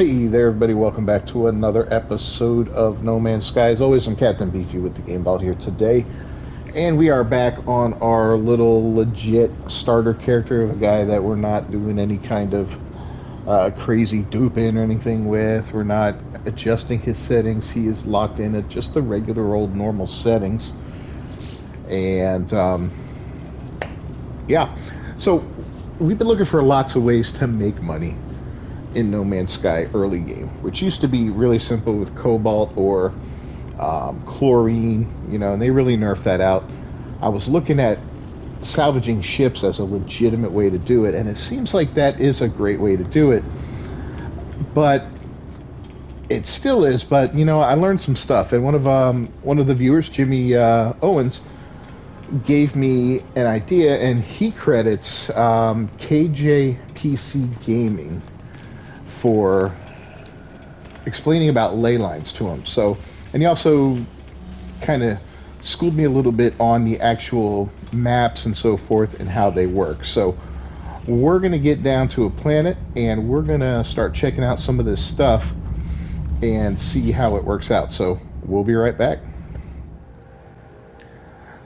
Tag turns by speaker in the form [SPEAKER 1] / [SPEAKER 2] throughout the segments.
[SPEAKER 1] Hey there, everybody. Welcome back to another episode of No Man's Sky. As always, I'm Captain Beefy with the Game Ball here today. And we are back on our little legit starter character, the guy that we're not doing any kind of crazy duping or anything with. We're not adjusting his settings. He is locked in at just the regular old normal settings. And yeah, so we've been looking for lots of ways to make money in No Man's Sky early game, which used to be really simple with cobalt or chlorine, and they really nerfed that out. I was looking at salvaging ships as a legitimate way to do it, and it seems like that is a great way to do it. But it still is. But I learned some stuff, and one of the viewers, Jimmy Owens, gave me an idea, and he credits KJPC Gaming for explaining about ley lines to him. So, and he also kind of schooled me a little bit on the actual maps and so forth and how they work. So we're going to get down to a planet and we're going to start checking out some of this stuff and see how it works out. So we'll be right back.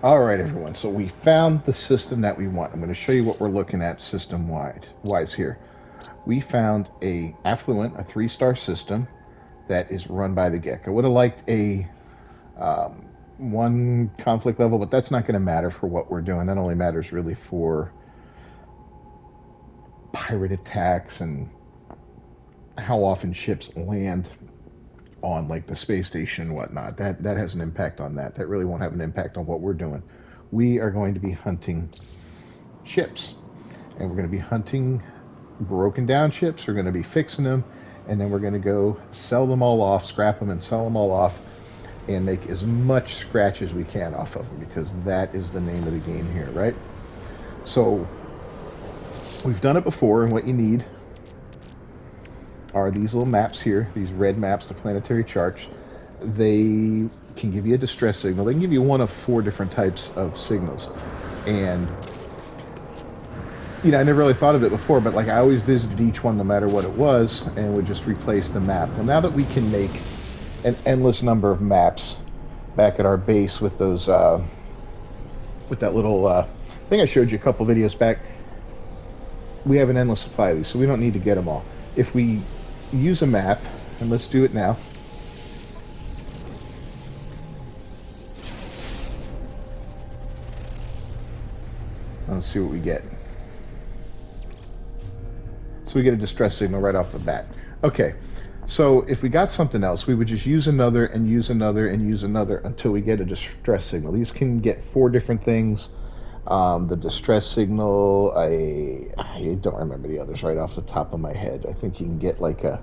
[SPEAKER 1] All right, everyone. So we found the system that we want. I'm going to show you what we're looking at system-wise here. We found a affluent, a 3-star system that is run by the Gek. I would have liked a 1 conflict level, but that's not going to matter for what we're doing. That only matters really for pirate attacks and how often ships land on like the space station and whatnot. That has an impact on that. That really won't have an impact on what we're doing. We are going to be hunting ships, and we're going to be hunting broken down ships. We're going to be fixing them, and then we're going to go sell them all off, scrap them and sell them all off, and make as much scratch as we can off of them, because that is the name of the game here, right? So we've done it before, and what you need are these little maps here, these red maps, the planetary charts. They can give you a distress signal. They can give you one of 4 different types of signals, and I never really thought of it before, but like I always visited each one no matter what it was and would just replace the map. Well, now that we can make an endless number of maps back at our base with those, with that little thing I showed you a couple videos back, we have an endless supply of these, so we don't need to get them all. If we use a map, and let's do it now. Let's see what we get. So we get a distress signal right off the bat. Okay, so if we got something else, we would just use another and use another and use another until we get a distress signal. These can get 4 different things. The distress signal, I don't remember the others right off the top of my head. I think you can get like an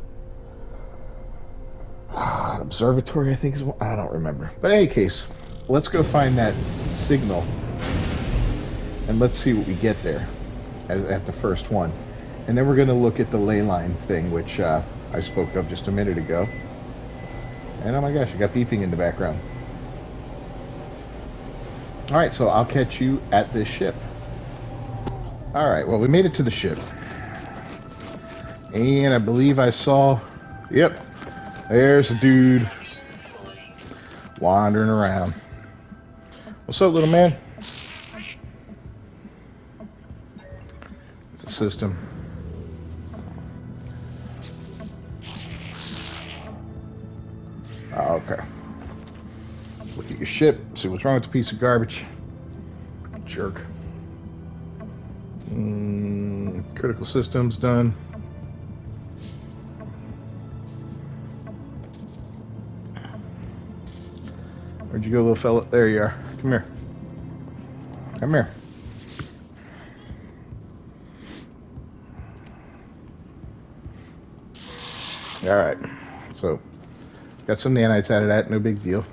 [SPEAKER 1] observatory, I think is one. I don't remember. But in any case, let's go find that signal and let's see what we get there at the first one. And then we're going to look at the ley line thing, which I spoke of just a minute ago. And oh my gosh, I got beeping in the background. Alright, so I'll catch you at this ship. Alright, well, we made it to the ship. And I believe I saw... Yep, there's a dude wandering around. What's up, little man? It's a system. Okay. Look at your ship, see what's wrong with the piece of garbage. Jerk. Critical systems done. Where'd you go, little fella? There you are. Come here. Come here. Alright. So, got some nanites out of that, no big deal.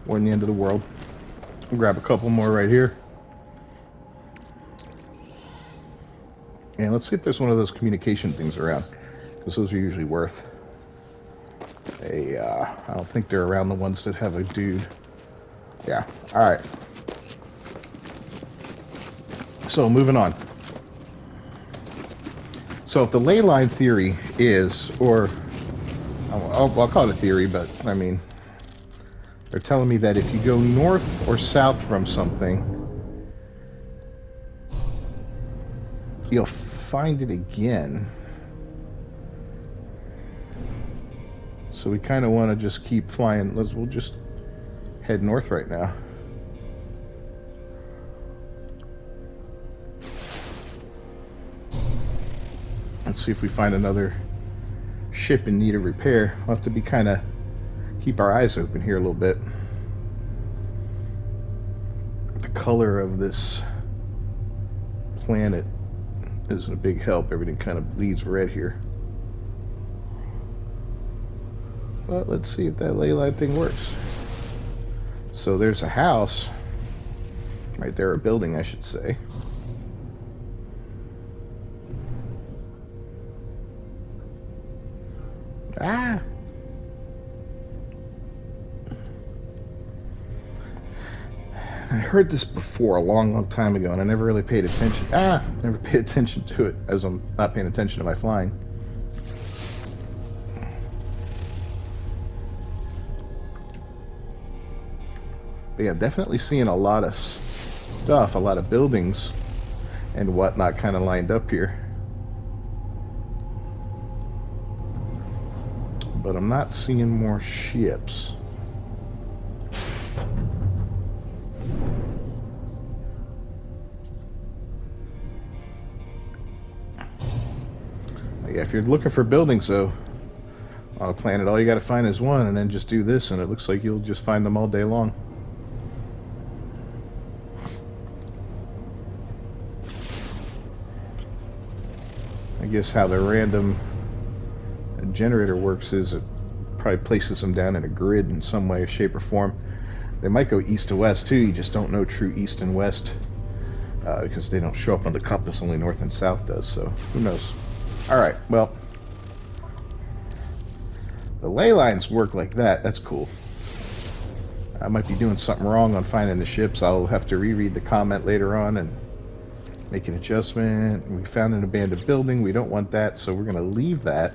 [SPEAKER 1] We're in the end of the world. We'll grab a couple more right here. And let's see if there's one of those communication things around, because those are usually worth a, I don't think they're around the ones that have a dude. Yeah, alright. So, moving on. So if the Leyline Theory is, or I'll call it a theory, but I mean, they're telling me that if you go north or south from something, you'll find it again. So we kind of want to just keep flying. We'll just head north right now. Let's see if we find another ship in need of repair. We'll have to be kind of keep our eyes open here a little bit. The color of this planet isn't a big help. Everything kind of bleeds red here. But let's see if that Leyline thing works. So there's a house right there, a building I should say. Ah! I heard this before a long time ago, and I never really paid attention. Never paid attention to it, as I'm not paying attention to my flying. But yeah, definitely seeing a lot of stuff, a lot of buildings and whatnot kind of lined up here. But I'm not seeing more ships. Yeah, if you're looking for buildings though on a planet, all you got to find is one, and then just do this, and it looks like you'll just find them all day long. I guess how the random generator works is it probably places them down in a grid in some way, shape, or form. They might go east to west too. You just don't know true east and west because they don't show up on the compass. Only north and south does. So who knows? All right. Well, the ley lines work like that. That's cool. I might be doing something wrong on finding the ships. I'll have to reread the comment later on and make an adjustment. We found an abandoned building. We don't want that, so we're going to leave that.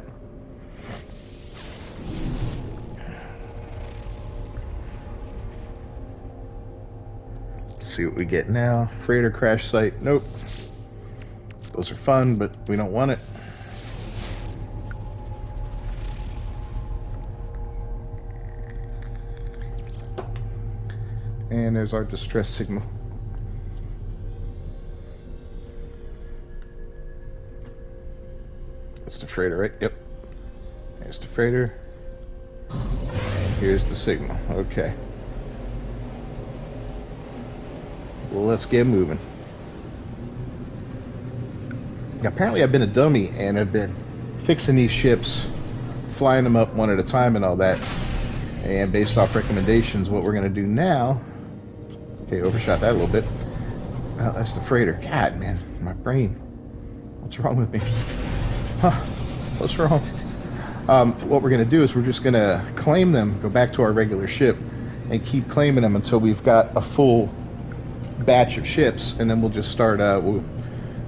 [SPEAKER 1] Let's see what we get now. Freighter crash site. Nope. Those are fun, but we don't want it. And there's our distress signal. That's the freighter, right? Yep. There's the freighter. And here's the signal. Okay. Well, let's get moving. Apparently I've been a dummy and I've been fixing these ships, flying them up one at a time and all that. And based off recommendations, what we're going to do now... Okay, overshot that a little bit. Oh, that's the freighter. God, man, my brain. What's wrong with me? Huh, what's wrong? What we're going to do is we're just going to claim them, go back to our regular ship, and keep claiming them until we've got a full batch of ships, and then we'll just start, we'll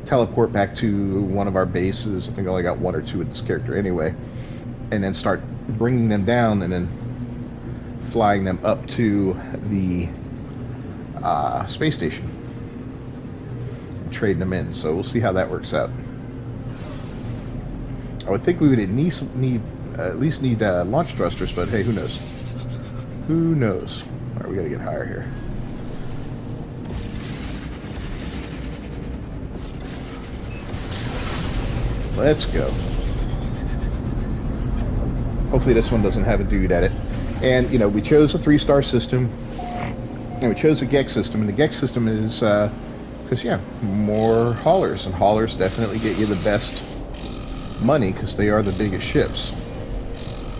[SPEAKER 1] teleport back to one of our bases. I think I only got one or two with this character anyway. And then start bringing them down and then flying them up to the space station and trading them in. So we'll see how that works out. I would think we would at least need launch thrusters, but hey, who knows? Who knows? All right, we got to get higher here. Let's go. Hopefully this one doesn't have a dude at it. And, you know, we chose a 3-star system. And we chose a GEX system. And the GEX system is, because, yeah, more haulers. And haulers definitely get you the best money because they are the biggest ships.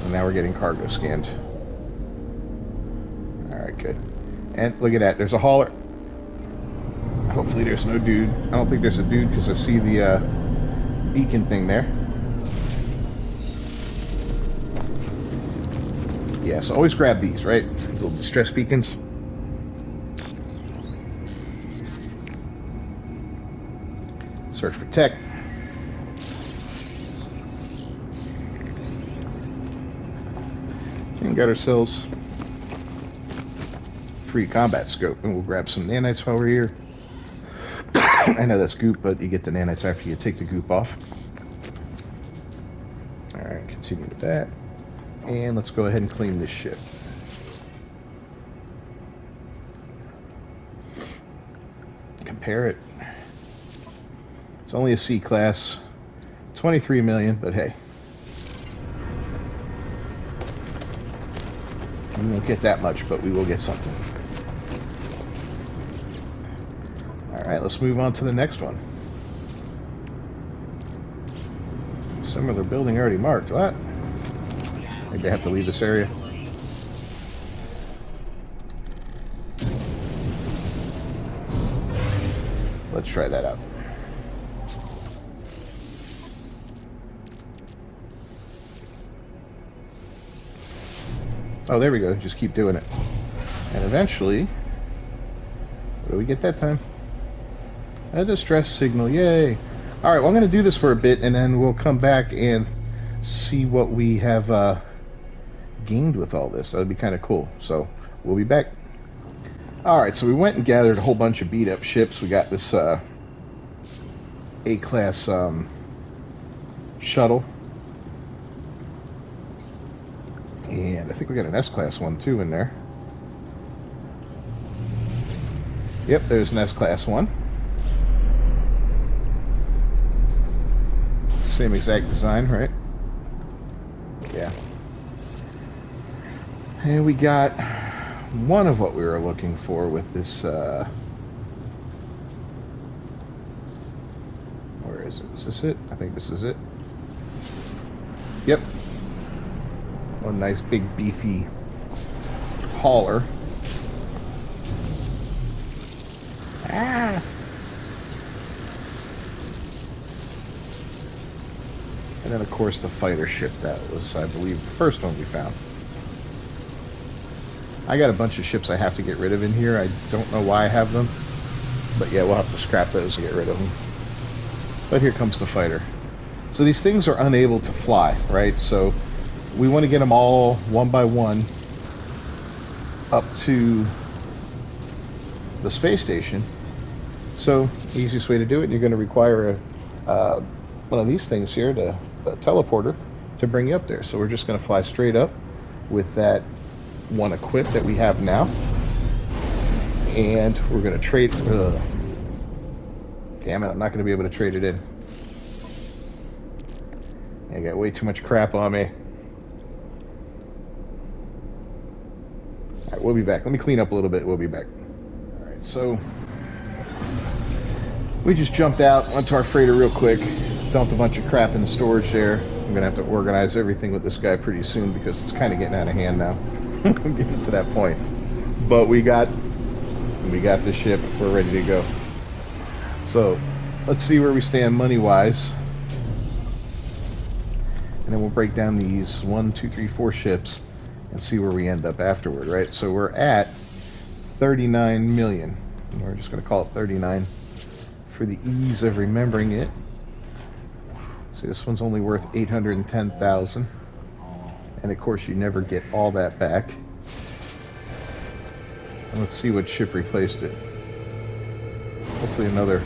[SPEAKER 1] And now we're getting cargo scanned. Alright, good. And look at that. There's a hauler. Hopefully there's no dude. I don't think there's a dude because I see the beacon thing there. Yeah, so always grab these, right? Little distress beacons. Search for tech. And got ourselves free combat scope, and we'll grab some nanites while we're here. I know that's goop, but you get the nanites after you take the goop off. Alright, continue with that. And let's go ahead and clean this ship. Compare it. It's only a C class. 23 million, but hey. We won't get that much, but we will get something. Alright, let's move on to the next one. Similar building already marked. What? Maybe I have to leave this area. Let's try that out. Oh, there we go. Just keep doing it. And eventually, what do we get that time? A distress signal. Yay. All right, well, I'm going to do this for a bit, and then we'll come back and see what we have gained with all this. That would be kind of cool. So we'll be back. All right, so we went and gathered a whole bunch of beat-up ships. We got this A-class shuttle. And I think we got an S-class one, too, in there. Yep, there's an S-class one. Same exact design, right? Yeah. And we got one of what we were looking for with this, where is it? Is this it? I think this is it. Yep. One nice big beefy hauler. Ah! And then of course the fighter ship. That was, I believe, the first one we found. I got a bunch of ships I have to get rid of in here. I don't know why I have them. But yeah, we'll have to scrap those and get rid of them. But here comes the fighter. So these things are unable to fly, right? So we want to get them all one by one up to the space station. So the easiest way to do it, you're going to require one of these things here, a teleporter, to bring you up there. So we're just going to fly straight up with that one equip that we have now. And we're going to trade... Damn it, I'm not going to be able to trade it in. I got way too much crap on me. Alright, we'll be back. Let me clean up a little bit. We'll be back. Alright, so we just jumped out, went to our freighter real quick, dumped a bunch of crap in the storage there. I'm going to have to organize everything with this guy pretty soon because it's kind of getting out of hand now. I'm getting to that point. But we got the ship. We're ready to go. So let's see where we stand money-wise. And then we'll break down these 1, 2, 3, 4 ships and see where we end up afterward, right? So we're at 39 million. We're just going to call it 39 for the ease of remembering it. See, this one's only worth 810,000. And of course, you never get all that back. And let's see what ship replaced it. Hopefully another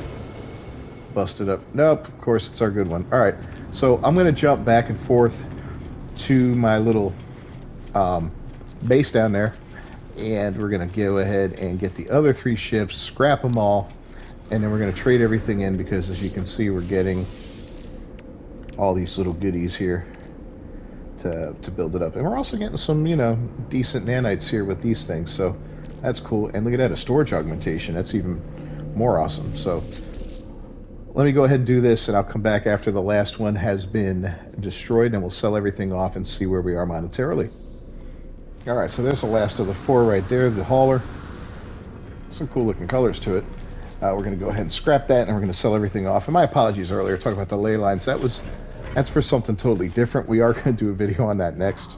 [SPEAKER 1] busted up. Nope, of course, it's our good one. All right, so I'm going to jump back and forth to my little base down there, and we're going to go ahead and get the other 3 ships, scrap them all, and then we're going to trade everything in because, as you can see, we're getting all these little goodies here to build it up. And we're also getting some, you know, decent nanites here with these things, so that's cool. And look at that, a storage augmentation. That's even more awesome. So let me go ahead and do this, and I'll come back after the last one has been destroyed, and we'll sell everything off and see where we are monetarily. Alright, so there's the last of the 4 right there, the hauler. Some cool looking colors to it. We're going to go ahead and scrap that, and we're going to sell everything off. And my apologies earlier, talking about the ley lines. That's for something totally different. We are going to do a video on that next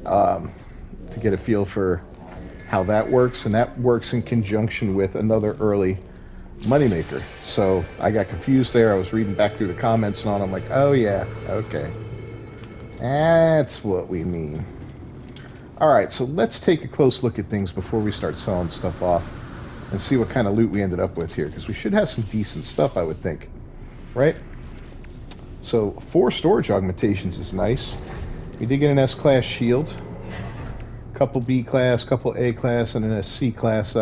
[SPEAKER 1] to get a feel for how that works, and that works in conjunction with another early moneymaker. So I got confused there. I was reading back through the comments and all, and I'm like, oh yeah, okay, that's what we mean. Alright, so let's take a close look at things before we start selling stuff off and see what kind of loot we ended up with here, because we should have some decent stuff, I would think. Right? So, 4 storage augmentations is nice. We did get an S-class shield, couple B-class, couple A-class, and then a C-class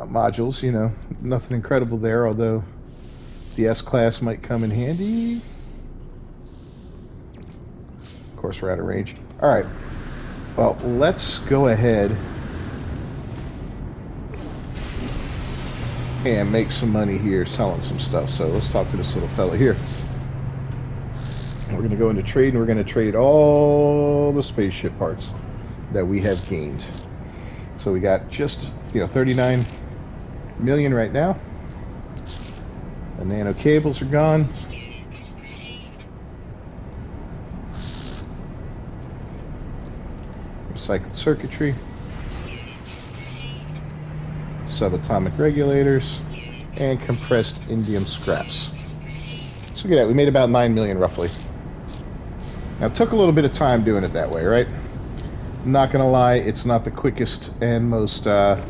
[SPEAKER 1] modules. You know, nothing incredible there, although the S-class might come in handy. Of course, we're out of range. Alright, well, let's go ahead and make some money here selling some stuff. So let's talk to this little fella here. We're going to go into trade, and we're going to trade all the spaceship parts that we have gained. So we got just, 39 million right now. The nano cables are gone. Recycled circuitry. Subatomic regulators. And compressed indium scraps. So look at that, we made about 9 million roughly. Now it took a little bit of time doing it that way, right? I'm not gonna lie, it's not the quickest and most time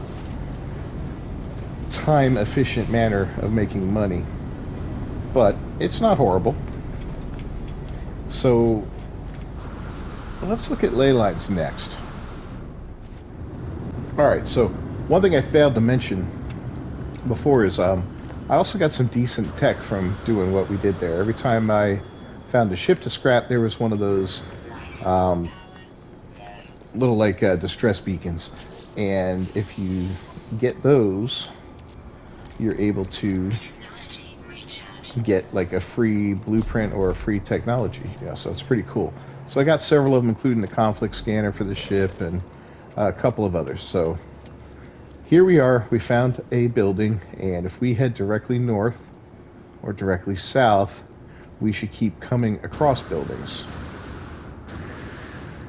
[SPEAKER 1] efficient manner of making money, but it's not horrible. So let's look at ley lines next. Alright, so one thing I failed to mention before is I also got some decent tech from doing what we did there. Every time I found a ship to scrap, there was one of those little distress beacons, and if you get those, you're able to get like a free blueprint or a free technology. Yeah, so it's pretty cool. So I got several of them, including the conflict scanner for the ship and a couple of others. So here we are, we found a building, and if we head directly north or directly south, we should keep coming across buildings.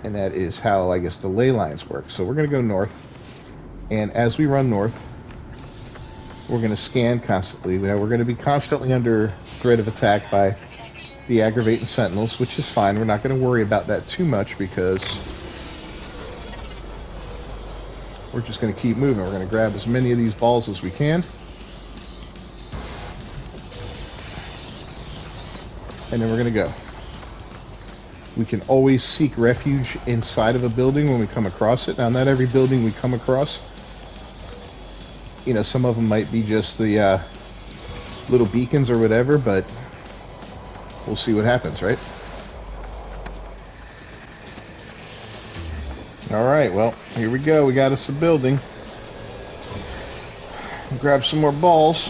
[SPEAKER 1] And that is how, I guess, the ley lines work. So we're going to go north, and as we run north, we're going to scan constantly. We're going to be constantly under threat of attack by the aggravating sentinels, which is fine. We're not going to worry about that too much because we're just going to keep moving. We're going to grab as many of these balls as we can. And then we're going to go. We can always seek refuge inside of a building when we come across it. Now, not every building we come across, some of them might be just the little beacons or whatever, but we'll see what happens, right? Alright, well, here we go. We got us a building. Grab some more balls.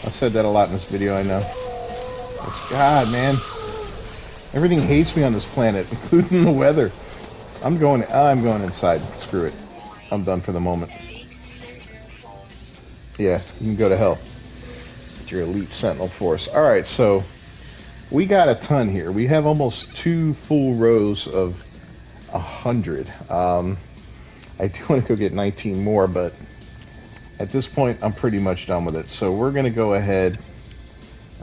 [SPEAKER 1] I've said that a lot in this video, I know. God, man. Everything hates me on this planet, including the weather. I'm going inside. Screw it. I'm done for the moment. Yeah, you can go to hell with your elite sentinel force. Alright, so we got a ton here. We have almost 2 full rows of 100. I do want to go get 19 more, but at this point, I'm pretty much done with it. So we're going to go ahead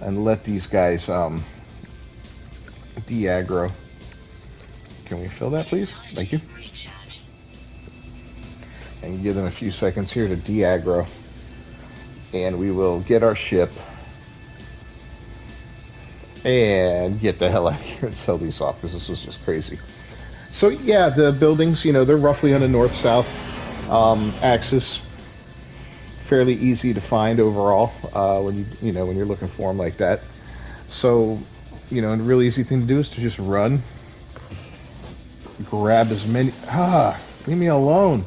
[SPEAKER 1] and let these guys de-aggro. Can we fill that, please? Thank you. And give them a few seconds here to de-aggro. And we will get our ship and get the hell out of here and sell these off, because this was just crazy. So yeah, the buildings, they're roughly on a north-south axis. Fairly easy to find overall when when you're looking for them like that. So, and a really easy thing to do is to just run, grab as many. Leave me alone.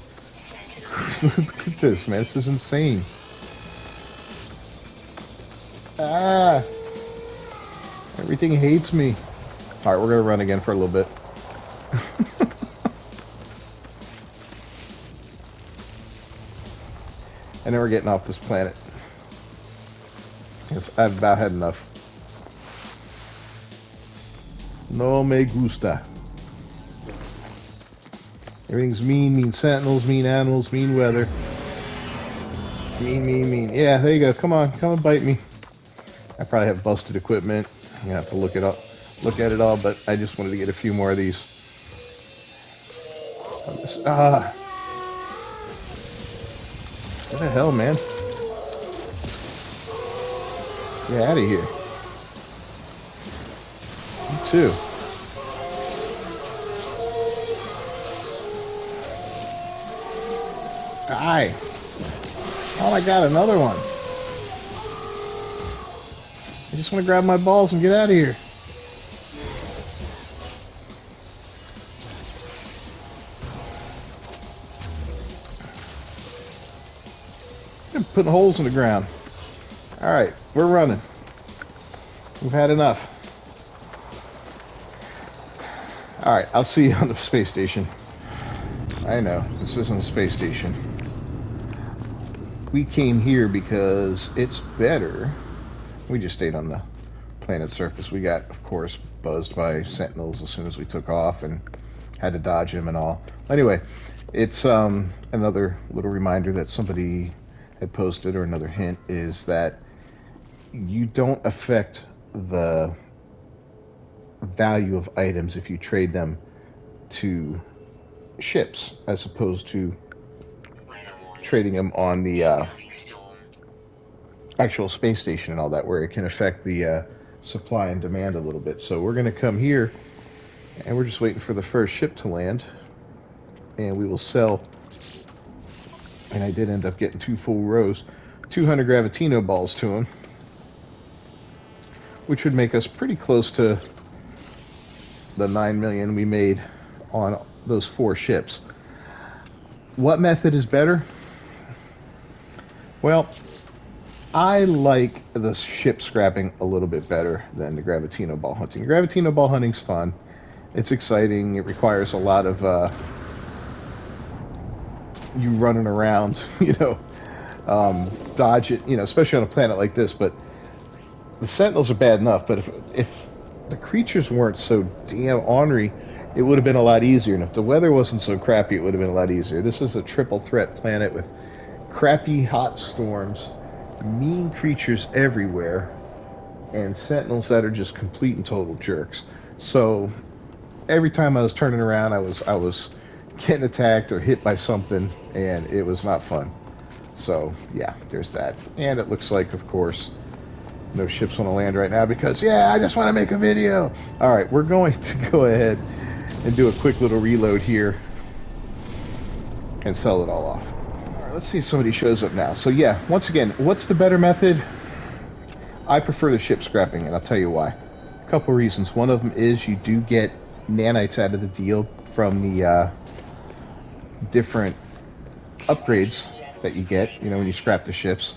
[SPEAKER 1] Look at this, man. This is insane. Everything hates me. All right, we're gonna run again for a little bit. And then we're getting off this planet. Yes, I've about had enough. No me gusta. Everything's mean sentinels, mean animals, mean weather. Mean. Yeah, there you go. Come on, come and bite me. I probably have busted equipment. I'm gonna have to look at it all, but I just wanted to get a few more of these. What the hell, man? Get out of here. You too. Die. Oh my god, another one. I just want to grab my balls and get out of here. I'm putting holes in the ground. Alright, we're running. We've had enough. Alright, I'll see you on the space station. I know, this isn't a space station. We came here because it's better. We just stayed on the planet's surface. We got, of course, buzzed by sentinels as soon as we took off and had to dodge them and all. Anyway, it's another little reminder that somebody had posted, or another hint, is that you don't affect the value of items if you trade them to ships, as opposed to trading them on the actual space station and all that, where it can affect the supply and demand a little bit. So we're going to come here, and we're just waiting for the first ship to land, and we will sell. And I did end up getting 2 full rows, 200 Gravitino balls to him, which would make us pretty close to the 9 million we made on those 4 ships. What method is better? Well, I like the ship scrapping a little bit better than the Gravitino ball hunting. Gravitino ball hunting's fun. It's exciting. It requires a lot of you running around, dodge it, especially on a planet like this. But the sentinels are bad enough, but if the creatures weren't so damn ornery, it would have been a lot easier. And if the weather wasn't so crappy, it would have been a lot easier. This is a triple threat planet with crappy hot storms, mean creatures everywhere, and sentinels that are just complete and total jerks. So every time I was turning around, I was getting attacked or hit by something, and it was not fun. So yeah, there's that. And it looks like, of course, no ships want to land right now because, yeah, I just want to make a video. All right, we're going to go ahead and do a quick little reload here and sell it all off. All right, let's see if somebody shows up now. So yeah, once again, what's the better method? I prefer the ship scrapping, and I'll tell you why. A couple reasons. One of them is you do get nanites out of the deal from the different upgrades that you get, when you scrap the ships.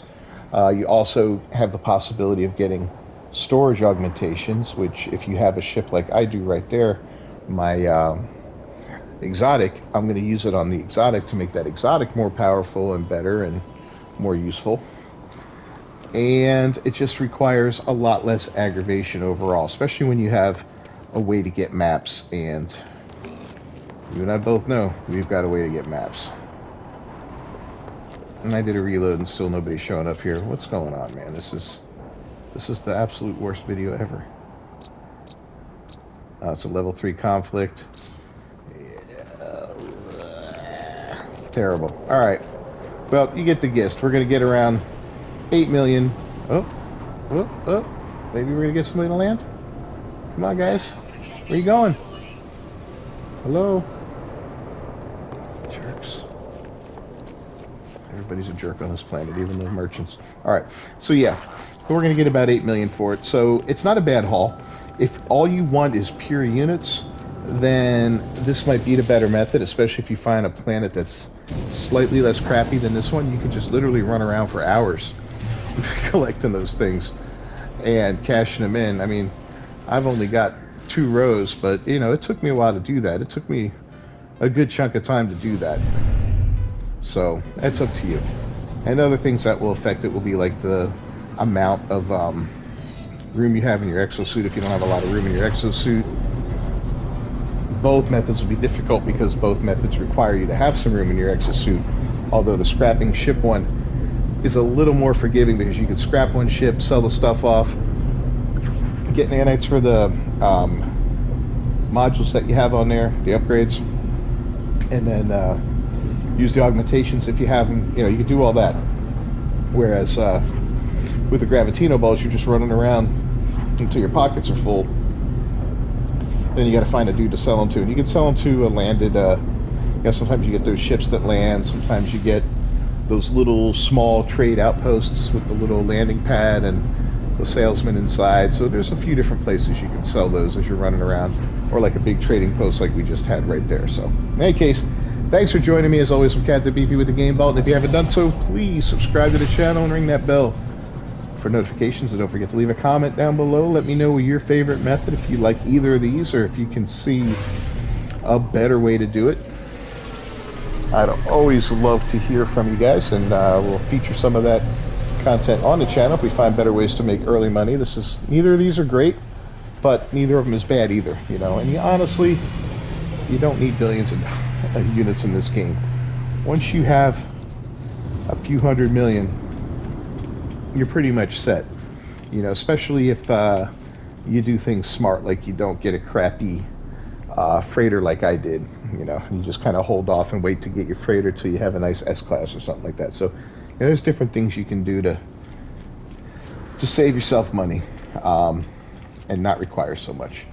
[SPEAKER 1] You also have the possibility of getting storage augmentations, which if you have a ship like I do right there, my exotic, I'm going to use it on the exotic to make that exotic more powerful and better and more useful. And it just requires a lot less aggravation overall, especially when you have a way to get maps, and you and I both know we've got a way to get maps. And I did a reload and still nobody's showing up here. What's going on, man? This is the absolute worst video ever. It's a level 3 conflict. Yeah. Terrible. Alright. Well, you get the gist. We're going to get around 8 million. Oh. Maybe we're going to get somebody to land? Come on, guys. Where you going? Hello? Jerks. Everybody's a jerk on this planet, even the merchants. Alright, so yeah, we're going to get about 8 million for it. So it's not a bad haul. If all you want is pure units, then this might be the better method, especially if you find a planet that's slightly less crappy than this one. You can just literally run around for hours collecting those things and cashing them in. I mean, I've only got 2 rows, but it took me a while to do that. It took me a good chunk of time to do that. So that's up to you. And other things that will affect it will be like the amount of room you have in your exosuit. If you don't have a lot of room in your exosuit, both methods will be difficult because both methods require you to have some room in your exosuit. Although the scrapping ship one is a little more forgiving because you can scrap one ship, sell the stuff off, get nanites for the modules that you have on there, the upgrades, and then use the augmentations if you have them. You know, you can do all that. Whereas with the Gravitino balls, you're just running around until your pockets are full. Then you got to find a dude to sell them to, and you can sell them to a landed. You know, sometimes you get those ships that land. Sometimes you get those little small trade outposts with the little landing pad and the salesman inside. So there's a few different places you can sell those as you're running around, or like a big trading post like we just had right there. So in any case, thanks for joining me. As always, I'm Captain Beefy with the Game Vault, and if you haven't done so, please subscribe to the channel and ring that bell for notifications. And don't forget to leave a comment down below. Let me know your favorite method, if you like either of these, or if you can see a better way to do it. I'd always love to hear from you guys, and we'll feature some of that content on the channel if we find better ways to make early money. Neither of these are great, but neither of them is bad either, you know. And honestly, you don't need billions of units in this game. Once you have a few 100 million, you're pretty much set, you know, especially if you do things smart, like you don't get a crappy freighter like I did. You know, you just kind of hold off and wait to get your freighter till you have a nice S-Class or something like that. So, you know, there's different things you can do to save yourself money and not require so much.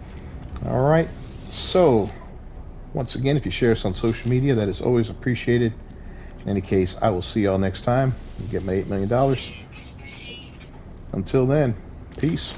[SPEAKER 1] All right, so once again, if you share us on social media, that is always appreciated. In any case, I will see y'all next time and get my $8 million. Until then, peace.